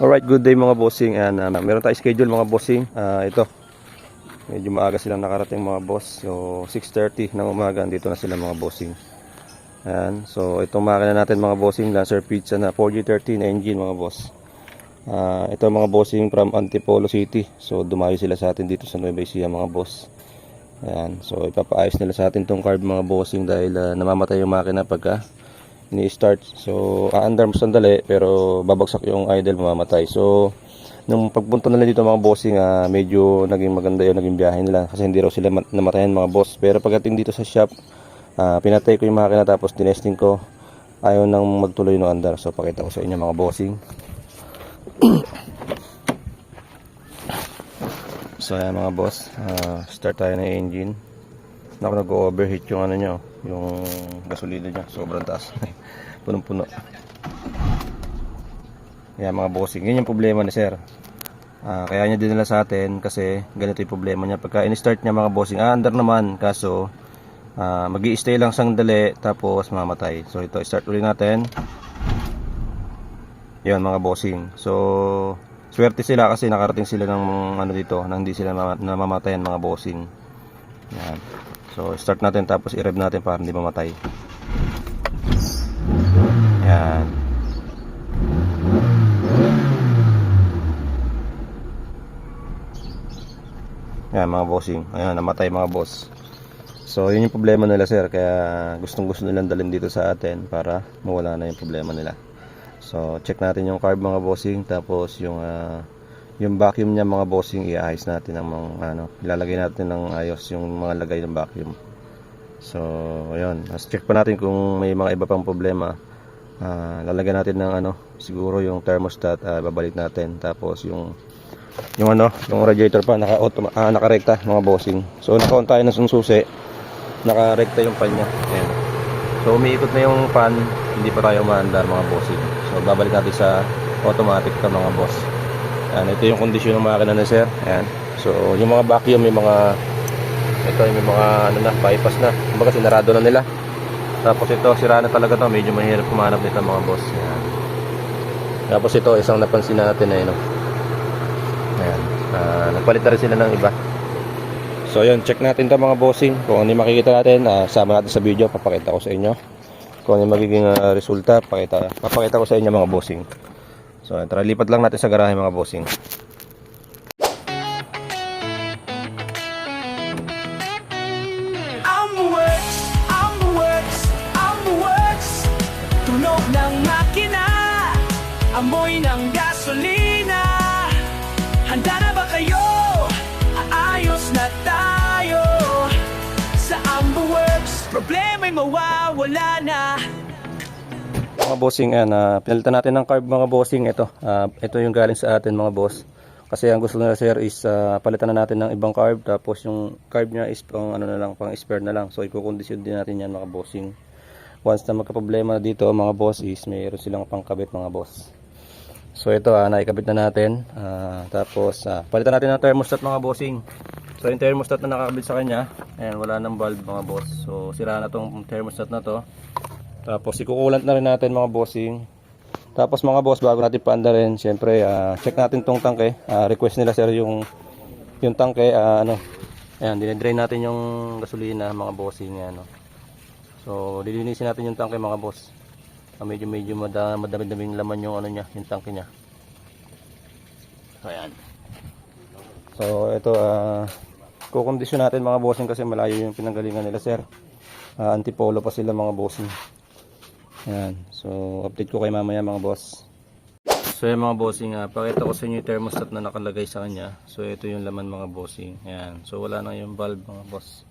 Alright, good day mga bossing. And meron tayong schedule mga bossing. Ito, medyo maaga silang nakarating mga boss. So 6:30 ng umaga dito na sila mga bossing. Ayan. So itong makina natin mga bossing, Lancer Pizza na 4G13 engine mga boss. Ito mga bossing from Antipolo City. So dumayo sila sa atin dito sa Nueva Ecija mga boss. Ayan. So ipapaayos nila sa atin tong carb mga bossing dahil namamatay yung makina pagka ni-start. So aandar mo sandali pero babagsak yung idle, mamamatay. So nung pagpunta nila dito mga bossing, medyo naging maganda yung naging biyahe nila kasi hindi raw sila namatayan mga boss. Pero pagdating dito sa shop, pinatay ko yung makina tapos tinesting ko, ayaw nang magtuloy no andar. So pakita ko sa inyo mga bossing. So ayan mga boss, start tayo ng engine. Naku, nag-overheat yung ano nyo, yung gasolina nya, sobrang taas. Punong-puno. Yan mga bossing, yun yung problema ni sir. Kaya niya dinala sa atin kasi ganito yung problema niya. Pagka in-start niya mga bossing, andar naman, kaso magi-stay lang sandali tapos mamatay. So ito, start ulit natin. Yan mga bossing. So swerte sila kasi nakarating sila ng ano dito, nang hindi sila namamatayan mga bossing. Yan. So start natin tapos i-rev natin para hindi mamatay. Yan. Yan mga bossing. Ayan, namatay mga boss. So yun yung problema nila sir, kaya gustong gusto nilang dalhin dito sa atin para mawala na yung problema nila. So check natin yung carb mga bossing, tapos yung vacuum niya mga bossing, iayos natin ng mga ilalagay natin ng ayos yung mga lagay ng vacuum. So ayun, check pa natin kung may mga iba pang problema. Lalagyan natin ng siguro yung thermostat, babalik natin, tapos yung radiator pa naka-rekta mga bossing. So naka-on tayo ng susi, naka-rekta yung pan niya. Ayan. So umiikot na yung pan, hindi pa tayo umaandar mga bossing. So babalik natin sa automatic ka mga boss. Ayan, ito yung kondisyon ng makina na sir. Ayan. So yung mga vacuum, may mga bypass na. Kumbaga sinarado na nila. Tapos ito, sira na talaga to. Medyo mahirap kumanap nito mga boss. Ayan. Tapos ito, isang napansin natin na ayan. Nagpalit na rin sila ng iba. So yun, check natin ito mga bossing. Kung ano yung makikita natin, sama natin sa video. Papakita ko sa inyo kung ano yung magiging resulta. Papakita ko sa inyo mga bossing. So tara, lipat lang natin sa garahe mga bossing. Tunog ng makina, amoy ng gasolina. Handa na ba kayo? Aayos na tayo sa AmbuWorks. Problema'y mawawala na. Mga bossing, pinalitan natin ng carb mga bossing. Ito yung galing sa atin mga boss. Kasi ang gusto nila sir is palitan na natin ng ibang carb. Tapos yung carb niya is pang pang spare na lang. So ikukondisyon din natin yan mga bossing. Once na magka-problema dito mga boss is mayroon silang pangkabit mga boss. So ito, naikabit na natin. Tapos palitan natin ng thermostat mga bossing. So yung thermostat na nakakabit sa kanya, ayan, wala nang bulb mga boss. So sira na tong thermostat na to. Tapos ikukulant na rin natin mga bossing. Tapos mga boss, bago natin paanda rin, syempre check natin tong tangke. Request nila sir yung tangke, ayan, dinidrain natin yung gasolina mga bossing. So lilinisin natin yung tangke mga boss. Medyo madami-daming laman yung yung tangke niya. Ayan. So ito, kukondisyon natin mga bossing kasi malayo yung pinanggalingan nila sir. Antipolo pa sila mga bossing. Ayan. So update ko kay mamaya mga boss. So yan mga bossing, pakita ko sa inyo yung thermostat na nakalagay sa kanya. So ito yung laman mga bossing. Ayan. So wala na yung bulb mga boss.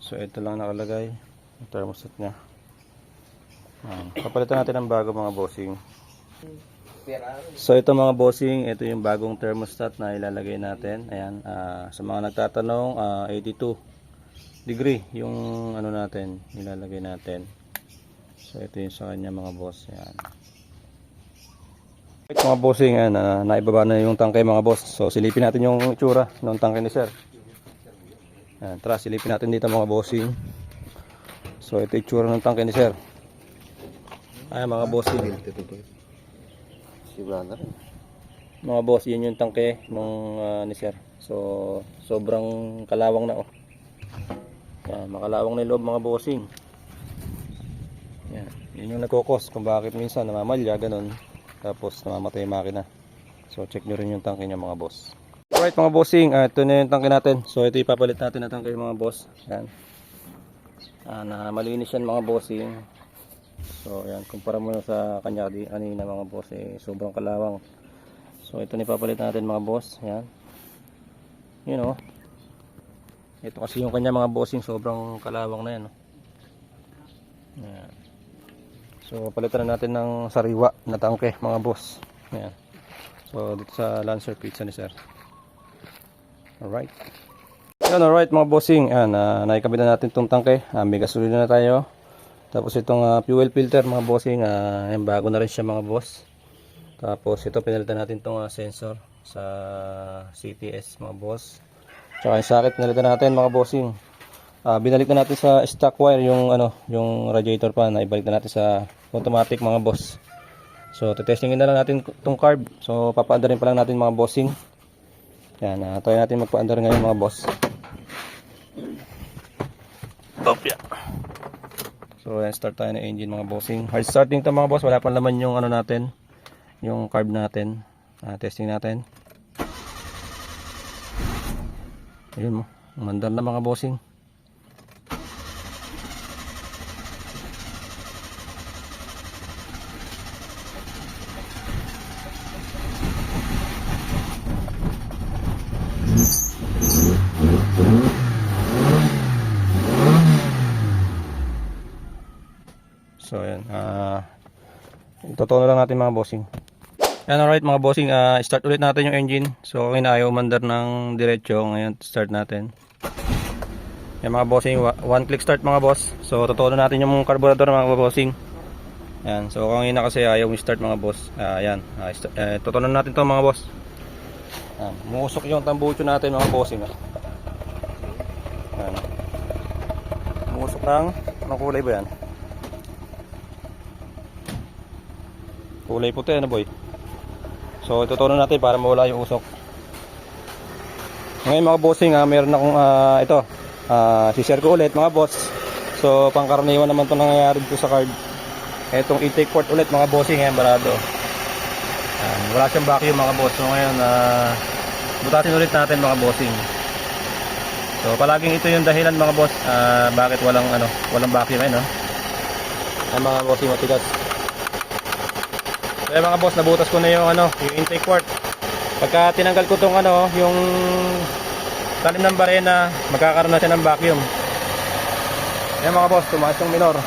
So ito lang nakalagay yung thermostat nya. Papalitan natin ng bago mga bossing. So ito mga bossing, ito yung bagong thermostat na ilalagay natin. Ayan, sa mga nagtatanong, 82 degree yung natin, ilalagay natin. So ito yung sa kanya mga boss. Ayan. Mga bossing, naibaba na yung tangke mga boss. So silipin natin yung itsura ng tangke ni sir. Ayan, tara silipin natin dito mga bossing. So ito yung itsura ng tangke ni sir. Ayan mga bossing. Sibla na rin. Mga boss, yun yung tangke nung ni sir. So sobrang kalawang na, oh. Yan, makalawang na yung loob mga bossing. Yan, yun yung nagkukos kung bakit minsan namamalya ganun, tapos namamatay yung makina. So check nyo rin yung tangke niya mga boss. Alright mga bossing, ito na yung tangke natin. So ito ipapalit natin na tangke mga boss. Yan, na malinis yan mga bossing. So yan, kumpara mo na sa kanya kanina mga boss, sobrang kalawang. So ito na ipapalit natin mga boss. Yan, you know, ito kasi yung kanya mga bossing, sobrang kalawang na yan, oh. Yan. So palitan na natin ng sariwa na tangke mga boss. Yan. So dito sa Lancer Pizza ni sir. Alright. Yan, alright mga bossing. Yan, naikabit na natin itong tangke. May gasolina na tayo. Tapos itong fuel filter mga bossing, yan, bago na rin siya mga boss. Tapos ito pinalitan natin itong sensor sa CTS mga boss. Tsaka yung socket pinalitan natin mga bossing. Binalik na natin sa stock wire yung yung radiator pan, na ibalik na natin sa automatic mga boss. So testingin na lang natin itong carb. So papaandarin pa lang natin mga bossing. Yan, try natin magpaandar ngayon mga boss. Opya. So yan, start tayo ng engine mga bossing. Hard starting to mga boss, wala pa naman yung natin, yung carb natin. Testing natin. Ayun mo, mandar na mga bossing. So ayan, itotono lang natin mga bossing. Yan, alright mga bossing, start ulit natin yung engine. So kung ayaw umandar ng diretso, ngayon start natin. Yan mga bossing, one click start mga boss. So totono natin yung carburetor mga bossing. Yan, so kung na kasi ayaw start mga boss. Yan, totono natin to mga boss. Muusok yung tambucho natin mga bossing. Yan. Muusok ng, anong kulay ba yan? Kulay puti, ano boy? So itutunan natin para mawala yung usok. Ngayon mga bossing, meron akong si-share ko ulit mga boss. So pangkaraniwan naman itong nangyayari dito sa card. Itong intake port ulit mga bossing, barado. Wala siyang vacuum mga boss. So ngayon butasin ulit natin mga bossing. So palaging ito yung dahilan mga boss, bakit walang vacuum no? Ay mga bossing, matigas. So mga boss, nabutas ko na yung yung intake port. Pagka tinanggal ko tong yung talim ng barena, magkakaroon na siya ng vacuum. Ayan mga boss, tumaas yung minor.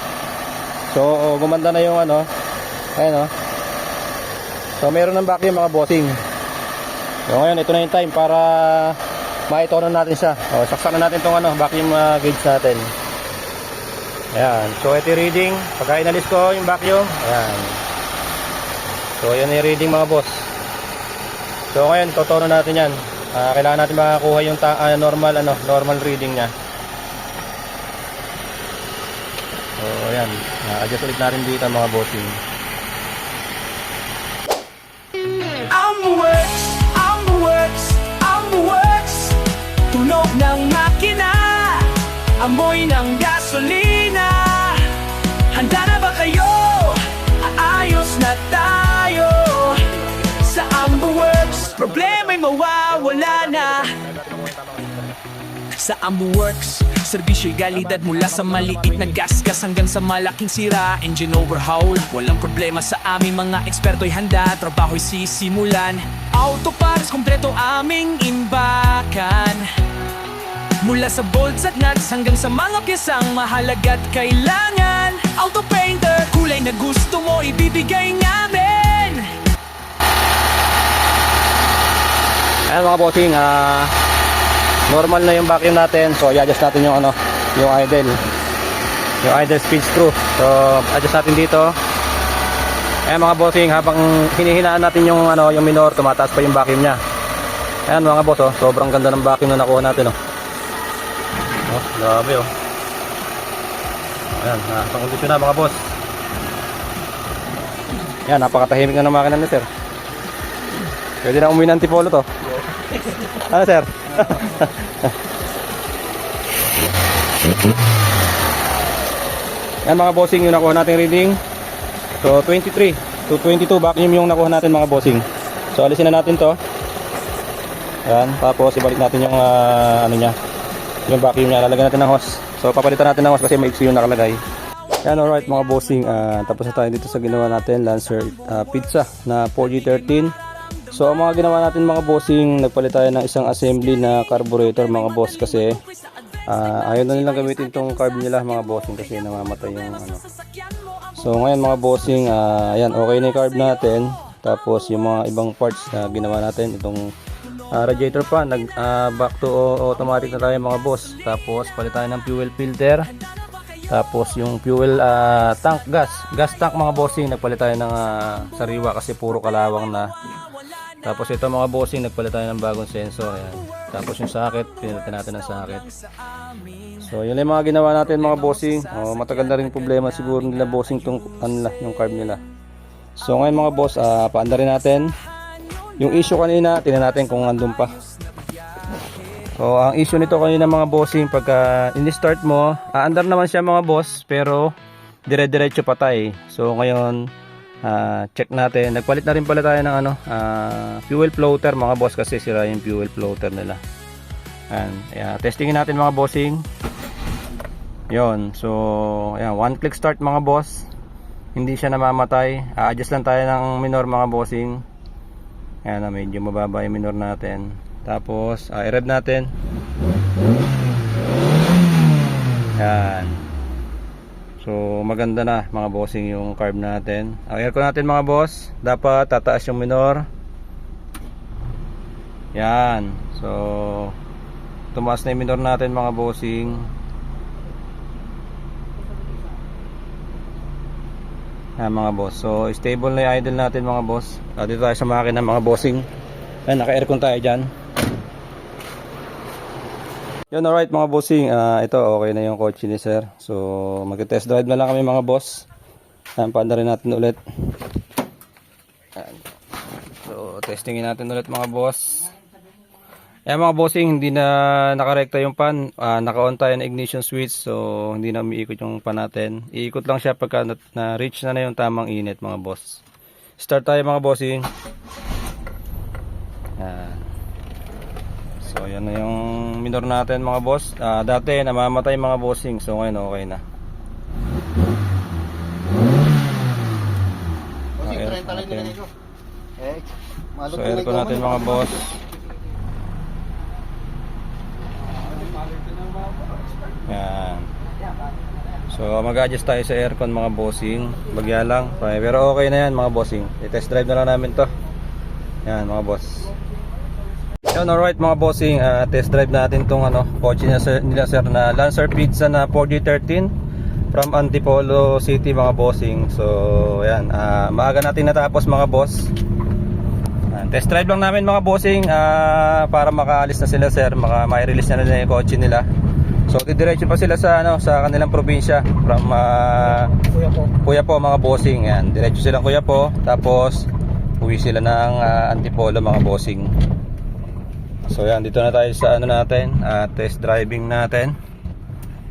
So gumanda na yung ayan So meron ng vacuum mga bossing. So ngayon, ito na yung time para maitono natin siya. Saksak na natin tong vacuum gauge natin. Ayan, so ito yung reading. Pagka inalis ko yung vacuum, ayan. So yan yung reading mga boss. So ngayon totono natin yan. Kailangan natin makakuha yung normal reading niya. So ayan, adjust ulit natin dito mga bossing. I'm the works, I'm the works, I'm the works. Tunog ng makina, amoy ng gasolina. Handa na ba kayo? Aayos na tayo sa Amber Works. Problema'y mawawala na sa Amber Works. Servisyo'y kalidad mula sa maliit na gasgas hanggang sa malaking sira, engine overhaul. Walang problema sa aming mga eksperto'y handa, trabaho'y sisimulan. Auto parts, kompleto aming imbakan. Mula sa bolts at nuts hanggang sa mga piyesang mahalaga't kailangan. Auto painter, kulay na gusto mo ibibigay namin. Ayan mga bossing, normal na yung vacuum natin. So i-adjust natin yung yung idle speed screw. So adjust natin dito. Ayan mga bossing, habang hinihinaan natin yung yung minor, tumataas pa yung vacuum niya. Ayan mga boss, sobrang ganda ng vacuum na nakuha natin. Grabe Ayan, sa kondisyon na mga boss. Ayan, napakatahimik na ng makina ni sir. Pwede na umuwi ng Antipolo to. Ano sir? Yan mga bossing yung nakuha nating reading. So 23 to 22 vacuum yung nakuha natin mga bossing. So alisin na natin to. Yan, tapos ibalik natin yung ano niya. Yung vacuum niya, lalagyan natin ng hose. So papalitan natin ng hose kasi maiksi yung nakalagay. Yan, alright mga bossing, tapos na tayo dito sa ginawa natin, Lancer pizza na 4G13. So ang mga ginawa natin mga bossing, nagpalit tayo ng isang assembly na carburetor mga boss kasi ayaw na nilang gamitin tong carb nila mga bossing kasi namamatay yung ano. So ngayon mga bossing, ayan, okay na yung carb natin. Tapos yung mga ibang parts na ginawa natin, itong radiator pa, back to automatic na tayo mga boss. Tapos palit tayo ng fuel filter. Tapos yung fuel tank, gas tank mga bossing, nagpalit tayo ng sariwa kasi puro kalawang na. Tapos ito mga bossing, nagpalit tayo ng bagong sensor. Ayan. Tapos yung socket, pinalitan natin ng socket. So yun yung mga ginawa natin mga bossing. Matagal na rin problema siguro nila bossing tong yung carb nila. So ngayon mga boss, paandarin natin. Yung issue kanina, tingnan natin kung andun pa. So ang issue nito kanina mga bossing, pagka in-start mo, aandar naman siya mga boss, pero dire-diretso patay. So ngayon, check natin. Nagpalit na rin pala tayo ng fuel floater mga boss kasi sira yung fuel floater nila. Ayan, testingin natin mga bossing. Yon, so ayan, one click start mga boss. Hindi siya namamatay. Adjust lang tayo ng minor mga bossing. Ayan, medyo mababa yung minor natin. Tapos, i-rev natin. Yan. So, maganda na mga bossing yung carb natin. Ang aircon natin mga boss, dapat tataas yung minor. Yan. So, tumaas na yung minor natin mga bossing. Yan mga boss. So, stable na yung idle natin mga boss. Dito tayo sa makina mga bossing. Ayan, naka-aircon tayo dyan. Yun, alright mga bossing, ito okay na yung kotse ni sir. So mag-test drive na lang kami mga boss. Paanda rin natin ulit. Ayan. So testingin natin ulit mga boss. Ayan mga bossing, hindi na nakarekta yung pan. Naka-on tayo ng ignition switch, so hindi na umiikot yung pan natin. Iikot lang siya pagka na-reach na yung tamang init mga boss. Start tayo mga bossing. Ayan. So yan na yung minor natin mga boss. Dati namamatay mga bossing, so ngayon okay na. So aircon natin mga boss. Yan. So mag-adjust tayo sa aircon mga bossing. Bagya lang, pero okay na yan mga bossing. I-test drive na lang namin to. Yan mga boss. Yan, alright mga bossing, test drive natin tong kotse nila sir na Lancer Pizza na 4G13 from Antipolo City mga bossing. So yan, maaga natin natapos mga boss. Test drive lang namin mga bossing, para makaalis na sila sir, mai-release na nila yung kotse nila. So didiretso pa sila sa sa kanilang probinsya from Kuyapo mga bossing. Yan, diretso silang Kuyapo, tapos uwi sila ng Antipolo mga bossing. So yan, dito na tayo sa natin, test driving natin.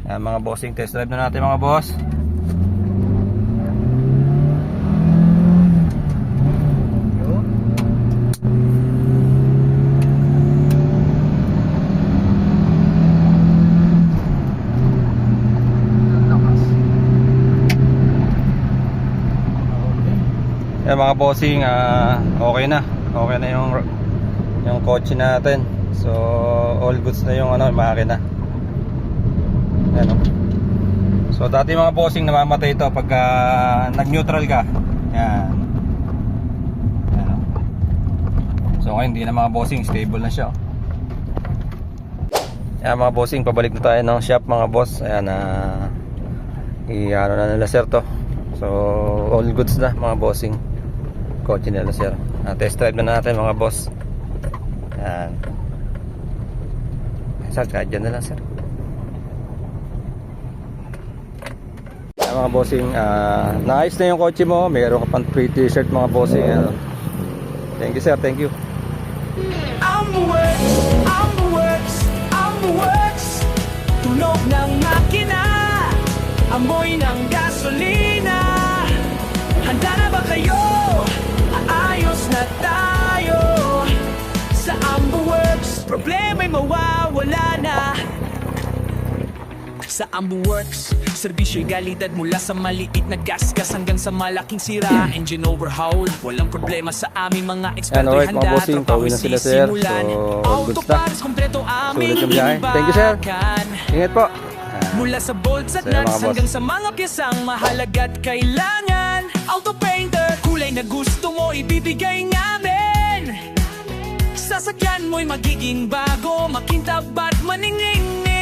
Mga bossing, test drive na natin mga boss. Yan mga bossing, okay na yung kotse natin. So all goods na yung makina. Yan, so dati mga bossing namamatay ito pagka nag-neutral ka. Yan. Yan, so ngayon hindi na mga bossing, stable na siya. Yan mga bossing, pabalik na tayo ng shop mga boss. Ayan, na nila sir to. So all goods na mga bossing, kotse nila sir. Test drive na natin mga boss. Yan. Sir, kahit dyan na lang sir. Yan mga bossing, naayos na yung kotse mo. Meron ka pang free t-shirt mga bossing. Thank you sir, thank you. I'm the works, I'm the works, I'm the works. Tunog ng makina, amoy ng gasolina. Handa na ba kayo? Aayos na tayo. Sa Ambo Works, problema'y mawawala na. Sa Ambo Works, serbisyo'y galidad mula sa maliit na gasgas hanggang sa malaking sira. Engine overhaul, walang problema sa aming mga eksperto'y alright, mga handa. bossing, pauwi na sila, sir. So, all goods na. Auto kompleto aming Sulit yung biyahe. Thank you, sir. inibakan. Ingat po. Mula sa bolts at Sa'yo, mga nuts boss. hanggang sa mga piyesang mahalaga't kailangan. Auto painter, kulay na gusto mo ibibigay namin. Sasakyan mo'y magiging bago, makintab at maningning.